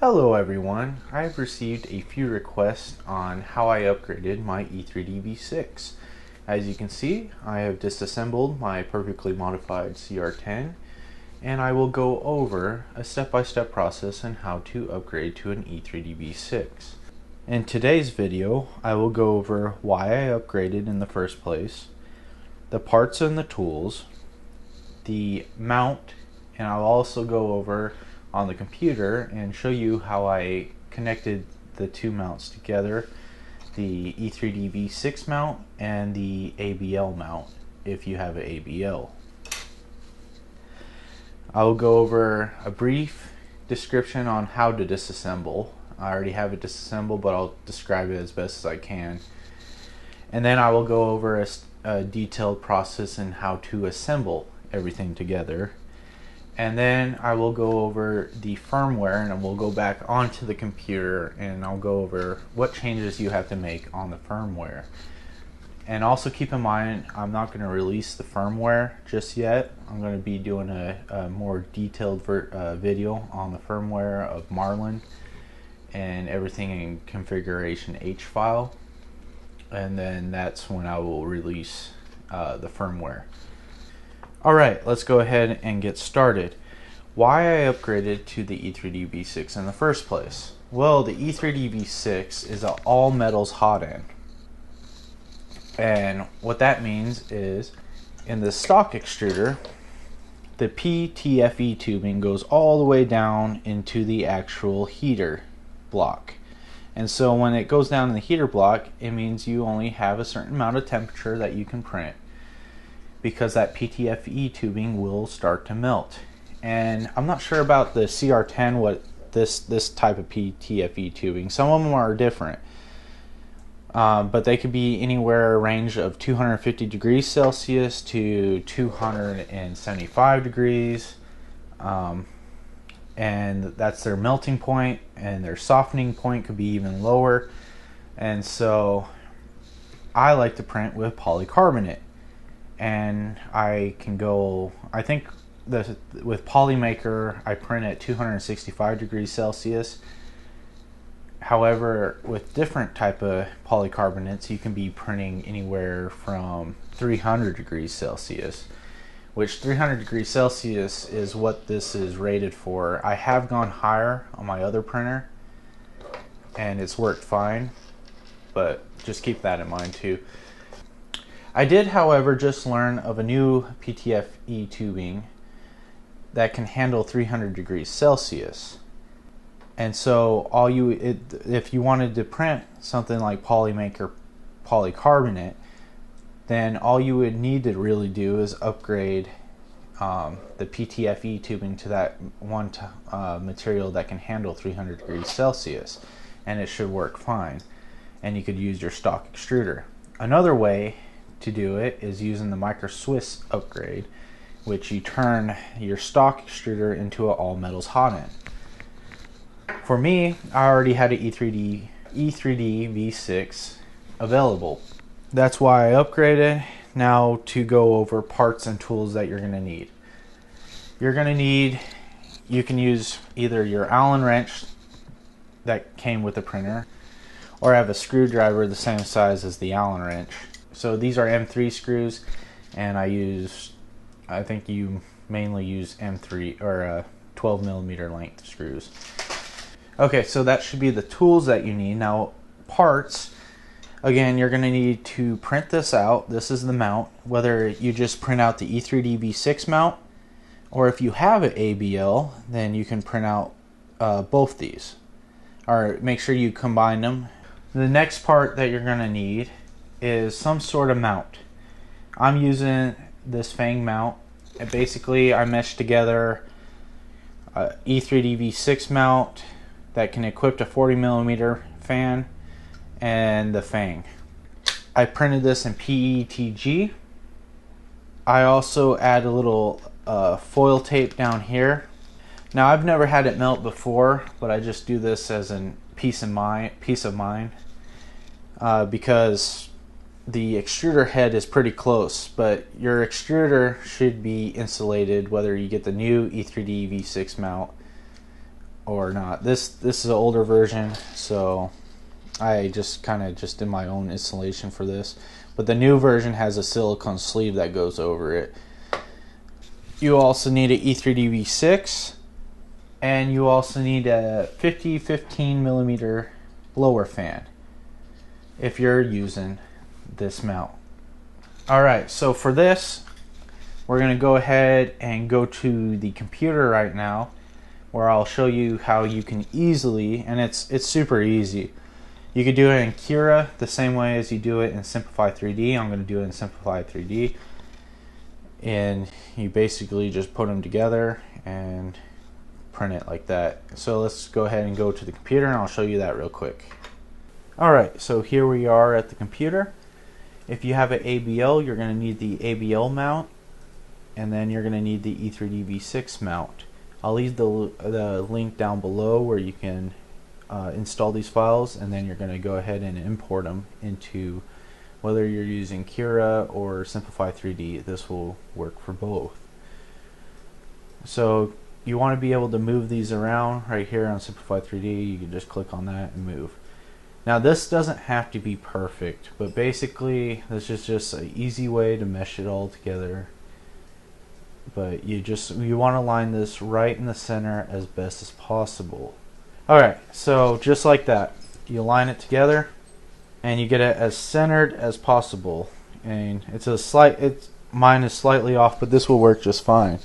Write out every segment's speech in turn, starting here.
Hello everyone, I've received a few requests on how I upgraded my E3-V6. As you can see, I have disassembled my perfectly modified CR10 and I will go over a step-by-step process on how to upgrade to an E3-V6. In today's video, I will go over why I upgraded in the first place, the parts and the tools, the mount, and I'll also go over on the computer and show you how I connected the two mounts together, the E3-V6 mount and the ABL mount if you have an ABL. I will go over a brief description on how to disassemble. I already have it disassembled, but I'll describe it as best as I can. And then I will go over a detailed process in how to assemble everything together. And then I will go over the firmware, and we'll go back onto the computer and I'll go over what changes you have to make on the firmware. And also keep in mind, I'm not going to release the firmware just yet. I'm going to be doing a more detailed video on the firmware of Marlin and everything in configuration H file. And then that's when I will release the firmware. Alright, let's go ahead and get started. Why I upgraded to the E3-V6 in the first place? Well, the E3-V6 is an all metals hot end. And what that means is, in the stock extruder, the PTFE tubing goes all the way down into the actual heater block. And so when it goes down in the heater block, it means you only have a certain amount of temperature that you can print, because that PTFE tubing will start to melt. And I'm not sure about the CR10, what this type of PTFE tubing. Some of them are different, but they could be anywhere range of 250 degrees Celsius to 275 degrees, and that's their melting point, and their softening point could be even lower. And so I like to print with polycarbonate. And I can go, I think with Polymaker I print at 265 degrees Celsius. However, with different type of polycarbonates, you can be printing anywhere from 300 degrees Celsius, which 300 degrees Celsius is what this is rated for. I have gone higher on my other printer and it's worked fine, but just keep that in mind too. I did, however, just learn of a new PTFE tubing that can handle 300 degrees Celsius. And so if you wanted to print something like Polymaker polycarbonate, then all you would need to really do is upgrade the PTFE tubing to that one material that can handle 300 degrees Celsius, and it should work fine. And you could use your stock extruder. Another way to do it is using the Micro Swiss upgrade, which you turn your stock extruder into an all metals hot end. For me, I already had an E3-V6 available. That's why I upgraded. Now to go over parts and tools that you're going to need. You can use either your Allen wrench that came with the printer, or have a screwdriver the same size as the Allen wrench. So these are M3 screws, and I think you mainly use M3 or 12 millimeter length screws. Okay, so that should be the tools that you need. Now, parts, again, you're going to need to print this out. This is the mount, whether you just print out the E3-V6 mount, or if you have an ABL, then you can print out both these, or make sure you combine them. The next part that you're going to need is some sort of mount. I'm using this Fang mount, and basically I meshed together a E3-V6 mount that can equip a 40 millimeter fan and the Fang. I printed this in PETG. I also add a little foil tape down here. Now, I've never had it melt before, but I just do this as a peace of mind, because the extruder head is pretty close, but your extruder should be insulated whether you get the new E3-V6 mount or not. This is an older version, so I just kind of just did my own installation for this. But the new version has a silicone sleeve that goes over it. You also need an E3-V6, and you also need a 15 millimeter blower fan if you're using this mount. Alright, so for this, we're going to go ahead and go to the computer right now, where I'll show you how you can easily, and it's super easy. You could do it in Cura the same way as you do it in Simplify 3D. I'm going to do it in Simplify 3D. And you basically just put them together and print it like that. So let's go ahead and go to the computer and I'll show you that real quick. Alright, so here we are at the computer. If you have an ABL, you're going to need the ABL mount, and then you're going to need the E3-V6 mount. I'll leave the link down below where you can install these files, and then you're going to go ahead and import them into, whether you're using Cura or Simplify 3D, this will work for both. So you want to be able to move these around right here on Simplify 3D. You can just click on that and move. Now this doesn't have to be perfect, but basically this is just an easy way to mesh it all together. But you want to line this right in the center as best as possible. Alright, so just like that, you line it together and you get it as centered as possible. And mine is slightly off, but this will work just fine.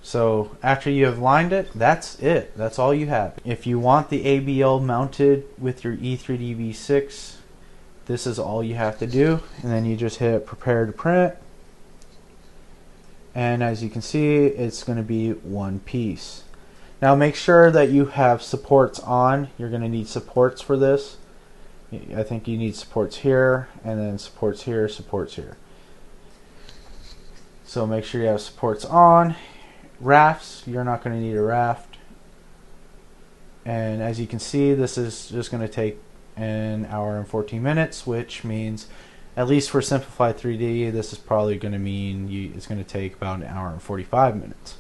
So after you have lined it, that's it. That's all you have. If you want the ABL mounted with your E3-V6, this is all you have to do. And then you just hit prepare to print. And as you can see, it's going to be one piece. Now make sure that you have supports on. You're going to need supports for this. I think you need supports here, and then supports here, supports here. So make sure you have supports on. Rafts, you're not going to need a raft. And as you can see, this is just going to take an hour and 14 minutes, which means, at least for Simplify 3D, this is probably going to mean it's going to take about an hour and 45 minutes.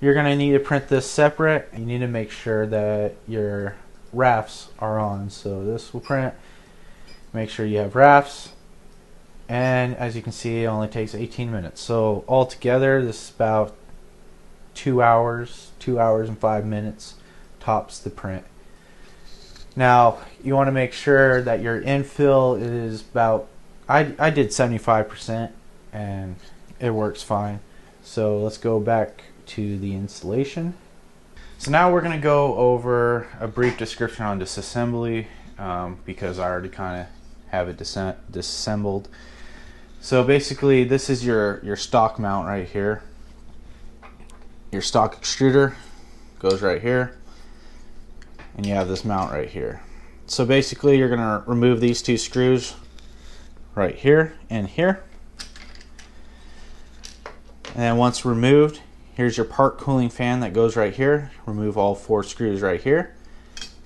You're going to need to print this separate. You need to make sure that your rafts are on. So this will print. Make sure you have rafts. And as you can see, it only takes 18 minutes. So altogether, this is about 2 hours and 5 minutes tops the print. Now, you want to make sure that your infill is about, I did 75%, and it works fine. So let's go back to the installation. So now we're going to go over a brief description on disassembly, because I already kind of have it disassembled. So basically, this is your stock mount right here. Your stock extruder goes right here, and you have this mount right here. So basically, you're going to remove these two screws right here and here. And then once removed, here's your part cooling fan that goes right here. Remove all 4 screws right here.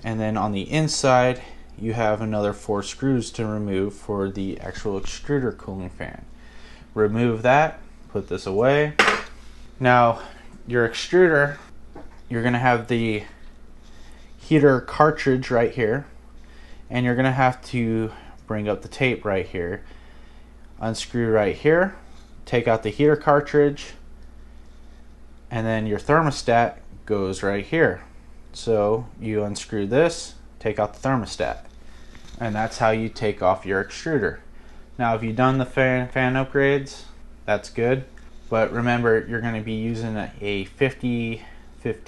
And then on the inside, you have another 4 screws to remove for the actual extruder cooling fan. Remove that, put this away. Now, your extruder, you're going to have the heater cartridge right here, and you're going to have to bring up the tape right here. Unscrew right here, take out the heater cartridge, and then your thermostat goes right here. So you unscrew this, take out the thermostat, and that's how you take off your extruder. Now if you've done the fan upgrades, that's good, but remember, you're going to be using a 15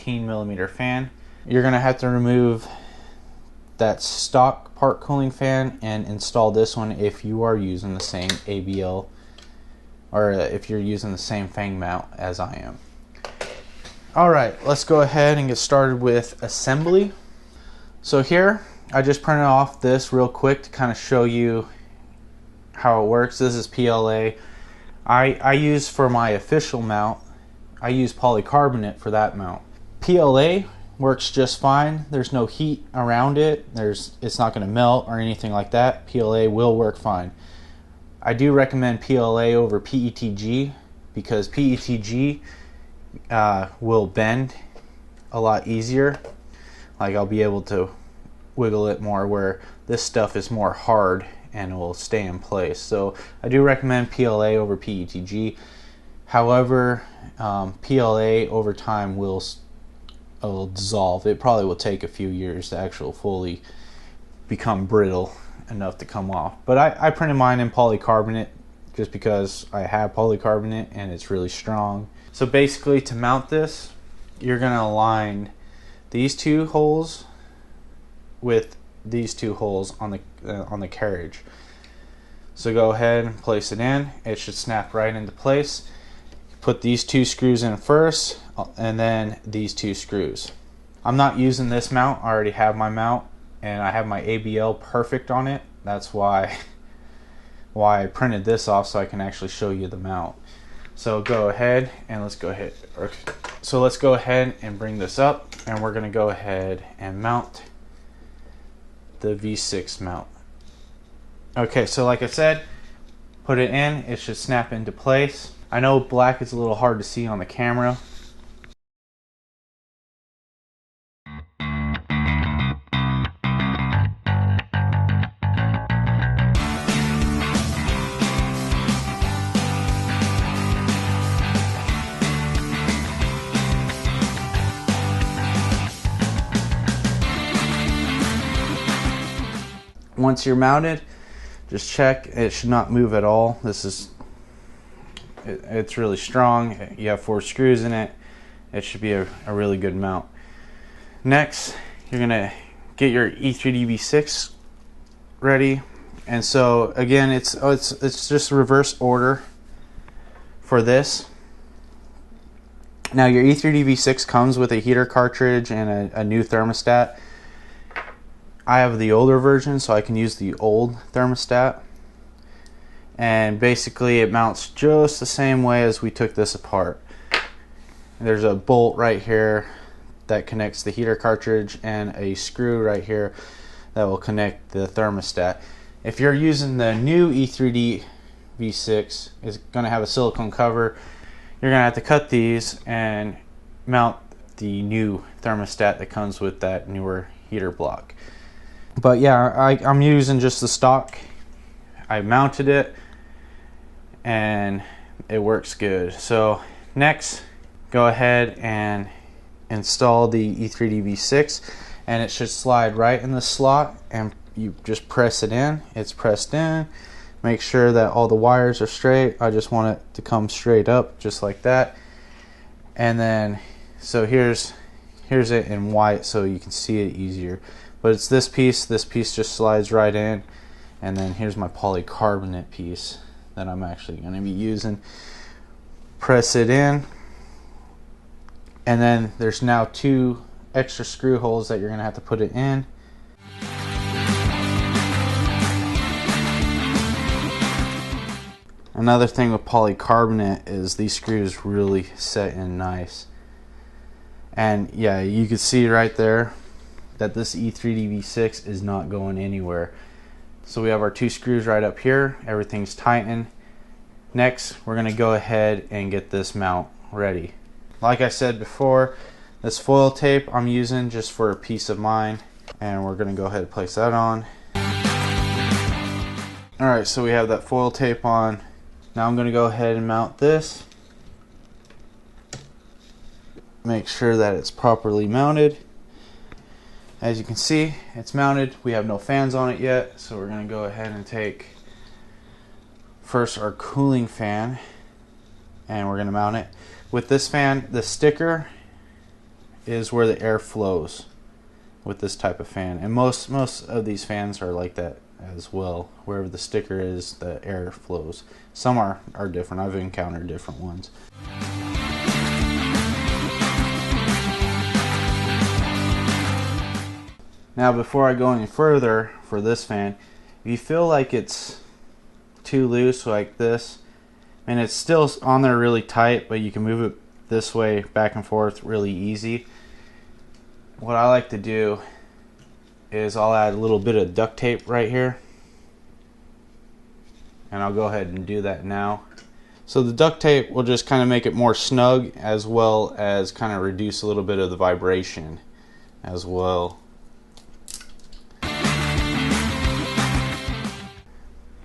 millimeter fan. You're going to have to remove that stock part cooling fan and install this one if you are using the same ABL, or if you're using the same fang mount as I am. Alright, let's go ahead and get started with assembly. So here, I just printed off this real quick to kind of show you how it works. This is PLA. I use for my official mount, I use polycarbonate for that mount. PLA works just fine. There's no heat around it. It's not going to melt or anything like that. PLA will work fine. I do recommend PLA over PETG because PETG will bend a lot easier Like I'll be able to wiggle it more, where this stuff is more hard and will stay in place. So I do recommend PLA over PETG. However, PLA over time will dissolve. It probably will take a few years to actually fully become brittle enough to come off. But I printed mine in polycarbonate just because I have polycarbonate and it's really strong. So basically, to mount this, you're going to align these two holes with these two holes on the carriage. So go ahead and place it in. It should snap right into place. Put these two screws in first, and then these two screws. I'm not using this mount. I already have my mount, and I have my ABL perfect on it. That's why I printed this off, so I can actually show you the mount. So go ahead and let's go ahead and bring this up, and we're going to go ahead and mount the V6 mount. Okay, so like I said, put it in. It should snap into place. I know black is a little hard to see on the camera. Once you're mounted, just check. It should not move at all. It's really strong. You have 4 screws in it. It should be a really good mount. Next, you're gonna get your E3-V6 ready. And so again, it's just reverse order for this. Now your E3-V6 comes with a heater cartridge and a new thermostat. I have the older version, so I can use the old thermostat. And basically it mounts just the same way as we took this apart. There's a bolt right here that connects the heater cartridge and a screw right here that will connect the thermostat. If you're using the new E3-V6, it's going to have a silicone cover. You're going to have to cut these and mount the new thermostat that comes with that newer heater block. But yeah, I'm using just the stock. I mounted it and it works good. So next, go ahead and install the E3-V6, and it should slide right in the slot, and you just press it in. It's pressed in. Make sure that all the wires are straight. I just want it to come straight up just like that. And then so here's it in white so you can see it easier. But it's this piece just slides right in, and then here's my polycarbonate piece that I'm actually going to be using. Press it in, and then there's now 2 extra screw holes that you're going to have to put it in. Another thing with polycarbonate is these screws really set in nice. And yeah, you can see right there that this E3-V6 is not going anywhere. So we have our 2 screws right up here. Everything's tightened. Next, we're going to go ahead and get this mount ready. Like I said before, this foil tape I'm using just for a peace of mind, and we're going to go ahead and place that on. Alright, so we have that foil tape on. Now I'm going to go ahead and mount this. Make sure that it's properly mounted. As you can see, it's mounted. We have no fans on it yet, so we're going to go ahead and take first our cooling fan, and we're going to mount it. With this fan, the sticker is where the air flows with this type of fan, and most of these fans are like that as well. Wherever the sticker is, the air flows. Some are different. I've encountered different ones. Now before I go any further for this fan, if you feel like it's too loose like this, and it's still on there really tight, but you can move it this way back and forth really easy, what I like to do is I'll add a little bit of duct tape right here, and I'll go ahead and do that now. So the duct tape will just kind of make it more snug, as well as kind of reduce a little bit of the vibration as well.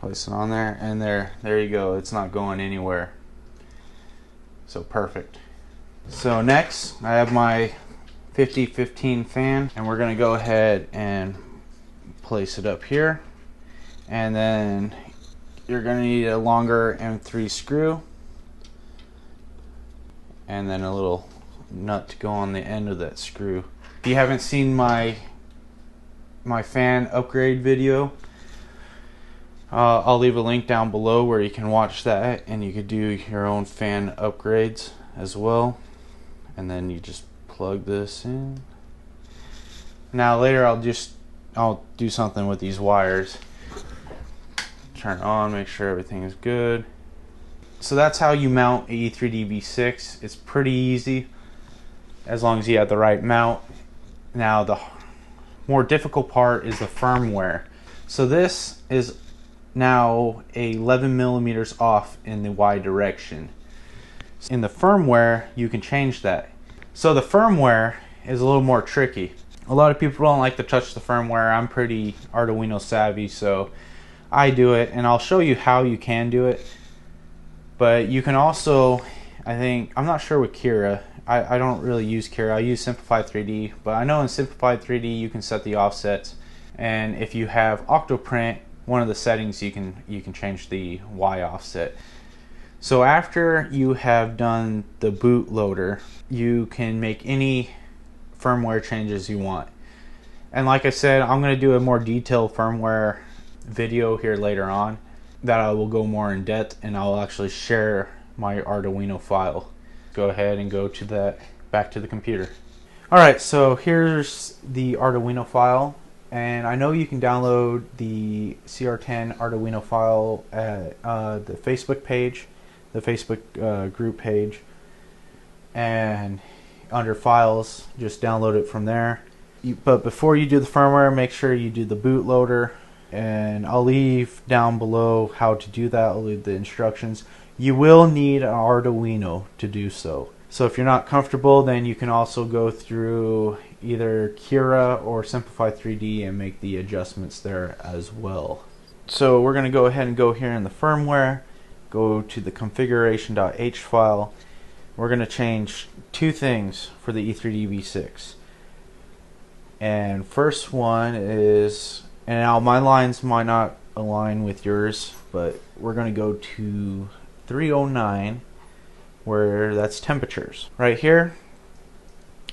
Place it on there, and there you go. It's not going anywhere. So perfect. So next, I have my 5015 fan, and we're gonna go ahead and place it up here. And then you're gonna need a longer M3 screw, and then a little nut to go on the end of that screw. If you haven't seen my fan upgrade video, I'll leave a link down below where you can watch that, and you could do your own fan upgrades as well. And then you just plug this in. Now later I'll do something with these wires. Turn it on, make sure everything is good. So that's how you mount a E3-V6. It's pretty easy as long as you have the right mount. Now the more difficult part is the firmware. So this is now 11 millimeters off in the Y direction. In the firmware, you can change that. So the firmware is a little more tricky. A lot of people don't like to touch the firmware. I'm pretty Arduino savvy, so I do it, and I'll show you how you can do it. But you can also, I'm not sure with Kira. I don't really use Kira. I use Simplified 3D, but I know in Simplified 3D you can set the offsets, and if you have Octoprint, one of the settings you can change the Y offset. So after you have done the bootloader, you can make any firmware changes you want. And like I said, I'm going to do a more detailed firmware video here later on that I will go more in depth, and I'll actually share my Arduino file. Go ahead and go to that, back to the computer. Alright, so here's the Arduino file, and I know you can download the CR10 Arduino file at the Facebook page, the Facebook group page, and under files, just download it from there. But before you do the firmware, make sure you do the bootloader, and I'll leave down below how to do that. I'll leave the instructions. You will need an Arduino to do so. So if you're not comfortable, then you can also go through either Kira or Simplify 3D and make the adjustments there as well. So we're going to go ahead and go here in the firmware, go to the configuration.h file. We're going to change two things for the E3-V6. And first one is, and now my lines might not align with yours, but we're going to go to 309, where that's temperatures. Right here,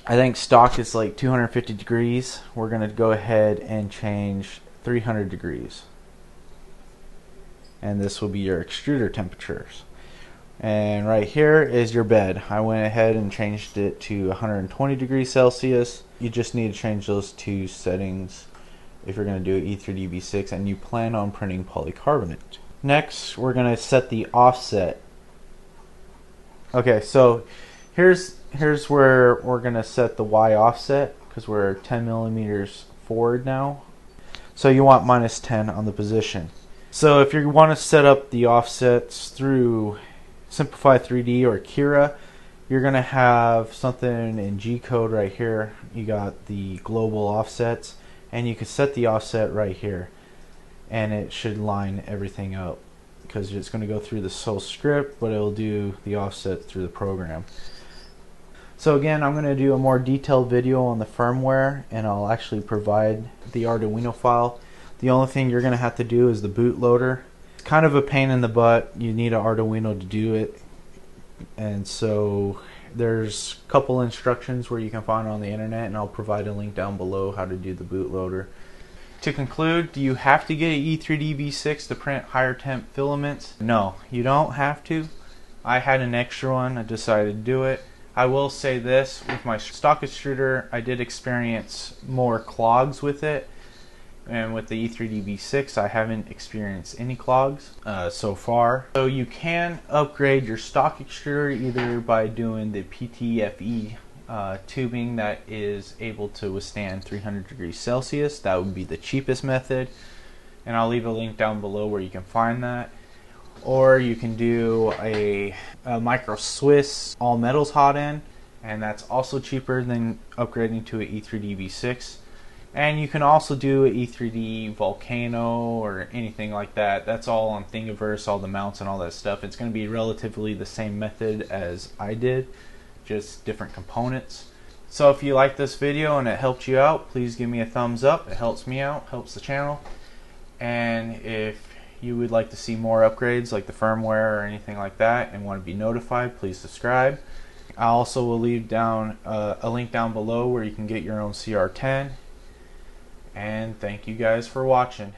I think stock is like 250 degrees. We're going to go ahead and change 300 degrees. And this will be your extruder temperatures. And right here is your bed. I went ahead and changed it to 120 degrees Celsius. You just need to change those two settings if you're going to do E3-V6 and you plan on printing polycarbonate. Next, we're going to set the offset. Okay, so here's where we're going to set the Y offset, because we're 10 millimeters forward now. So you want -10 on the position. So if you want to set up the offsets through Simplify 3D or Kira, you're going to have something in G code right here. You got the global offsets, and you can set the offset right here, and it should line everything up, because it's going to go through this whole script, but it'll do the offset through the program. So again, I'm going to do a more detailed video on the firmware, and I'll actually provide the Arduino file. The only thing you're going to have to do is the bootloader. It's kind of a pain in the butt. You need an Arduino to do it, and so there's a couple instructions where you can find on the internet, and I'll provide a link down below how to do the bootloader. To conclude, do you have to get an E3-V6 to print higher temp filaments? No, you don't have to. I had an extra one. I decided to do it. I will say this, with my stock extruder, I did experience more clogs with it. And with the E3-V6, I haven't experienced any clogs so far. So you can upgrade your stock extruder either by doing the PTFE tubing that is able to withstand 300 degrees Celsius. That would be the cheapest method, and I'll leave a link down below where you can find that. Or you can do a micro Swiss all metals hotend, and that's also cheaper than upgrading to an E3-V6. And you can also do an E3D Volcano or anything like that. That's all on Thingiverse, all the mounts and all that stuff. It's going to be relatively the same method as I did, just different components. So if you like this video and it helped you out, please give me a thumbs up. It helps me out, helps the channel. And if you would like to see more upgrades like the firmware or anything like that and want to be notified, please subscribe. I also will leave down a link down below where you can get your own CR10. And thank you guys for watching.